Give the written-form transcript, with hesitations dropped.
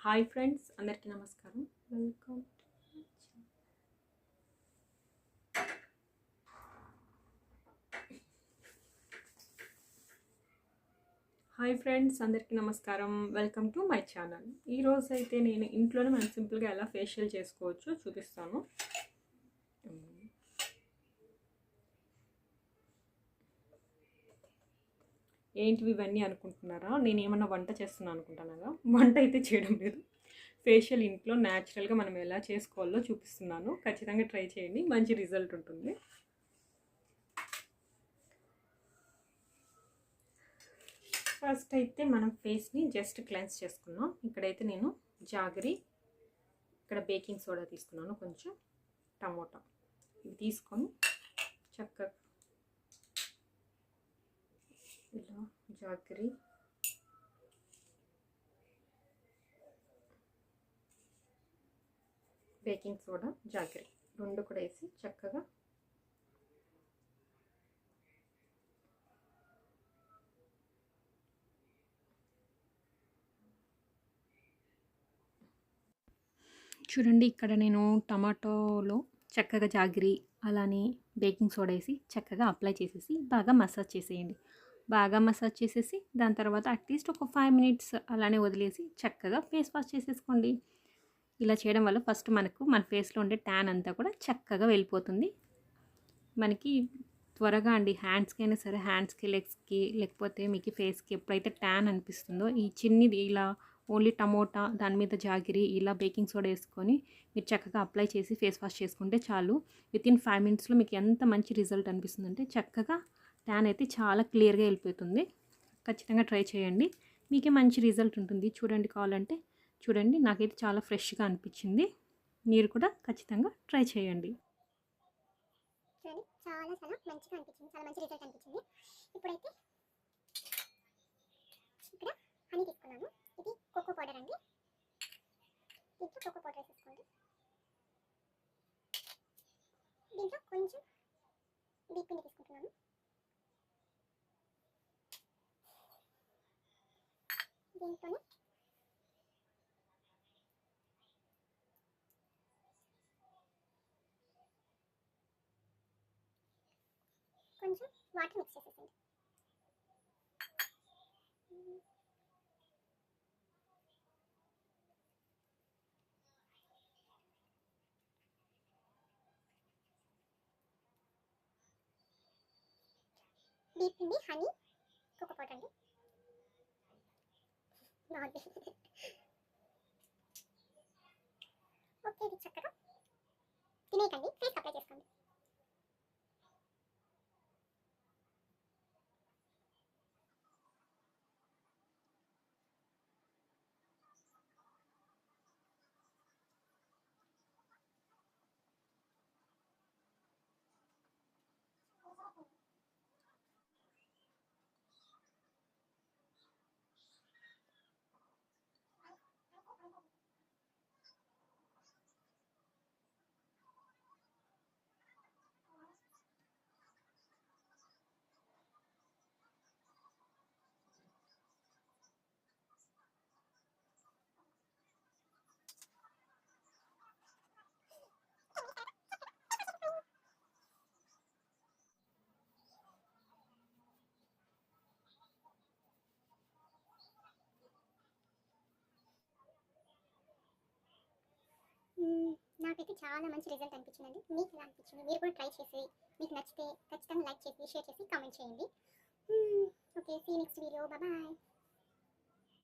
Hi friends, అందరికీ నమస్కారం. Welcome. Hi friends, అందరికీ నమస్కారం. Welcome to my channel. ఈరోజు అయితే నేను ఇంట్లోనే మనం సింపుల్గా ఎలా ఫేషియల్ చేసుకోవచ్చో చూపిస్తాను. ఏంటివి ఇవన్నీ అనుకుంటున్నారా? నేను ఏమన్నా వంట చేస్తున్నాను అనుకుంటున్నారా? వంట అయితే చేయడం లేదు. ఫేషియల్ ఇంట్లో న్యాచురల్గా మనం ఎలా చేసుకోవాలో చూపిస్తున్నాను. ఖచ్చితంగా ట్రై చేయండి, మంచి రిజల్ట్ ఉంటుంది. ఫస్ట్ అయితే మనం ఫేస్ని జస్ట్ క్లెన్స్ చేసుకున్నాం. ఇక్కడైతే నేను జాగరి, ఇక్కడ బేకింగ్ సోడా తీసుకున్నాను, కొంచెం టమోటా, ఇవి తీసుకొని చక్కగా ఇలా జాగరి, బేకింగ్ సోడా, జాగరి రెండు కూడా వేసి చక్కగా చూడండి. ఇక్కడ నేను టమాటోలో చక్కగా జాగరి అలానే బేకింగ్ సోడా వేసి చక్కగా అప్లై చేసేసి బాగా మసాజ్ చేసేయండి. బాగా మసాజ్ చేసేసి దాని తర్వాత అట్లీస్ట్ ఒక 5 మినిట్స్ అలానే వదిలేసి చక్కగా ఫేస్ వాష్ చేసేసుకోండి. ఇలా చేయడం వల్ల ఫస్ట్ మన ఫేస్లో ఉండే ట్యాన్ అంతా కూడా చక్కగా వెళ్ళిపోతుంది. మనకి త్వరగా అండి, హ్యాండ్స్కి అయినా సరే, హ్యాండ్స్కి, లెగ్స్కి, లేకపోతే మీకు ఫేస్కి ఎప్పుడైతే ట్యాన్ అనిపిస్తుందో ఈ చిన్నది ఇలా ఓన్లీ టమోటా, దాని మీద జాగిరి, ఇలా బేకింగ్ సోడా వేసుకొని మీరు చక్కగా అప్లై చేసి ఫేస్ వాష్ చేసుకుంటే చాలు. వితిన్ 5 మినిట్స్లో మీకు ఎంత మంచి రిజల్ట్ అనిపిస్తుందంటే చక్కగా ట్యాన్ అయితే చాలా క్లియర్గా వెళ్ళిపోతుంది. ఖచ్చితంగా ట్రై చేయండి, మీకే మంచి రిజల్ట్ ఉంటుంది. చూడండి, కావాలంటే చూడండి, నాకైతే చాలా ఫ్రెష్గా అనిపించింది. మీరు కూడా ఖచ్చితంగా ట్రై చేయండి. చూడండి, చాలా చాలా మంచిగా అనిపించింది, చాలా మంచి రిజల్ట్ అనిపించింది. ఇప్పుడైతే ఇక్కడ హనీ తీసుకున్నాను. ఇది కోకో పౌడర్ అండి. దీంట్లో కోకో పౌడర్ వేసేసుకోండి. దీంట్లో కొంచెం బీప్ పిండి తీసుకుంటున్నాను. దీంట్లోనే కొంచెం వాటర్ మిక్స్ చేసేసండి. బీప్ పిండి, హనీ, కోకో పౌడర్ అండి. బాగుంది. ఓకే, ఇది చక్కగా తినేయకండి, ఫేస్ అప్లై చేసుకోండి. నాకైతే చాలా మంచి రిజల్ట్ అనిపించిందండి. మీకు ఎలా అనిపించింది? మీరు కూడా ట్రై చేసి మీకు నచ్చితే ఖచ్చితంగా లైక్ చేసి, షేర్ చేసి, కామెంట్ చేయండి. Okay, see next video. Bye.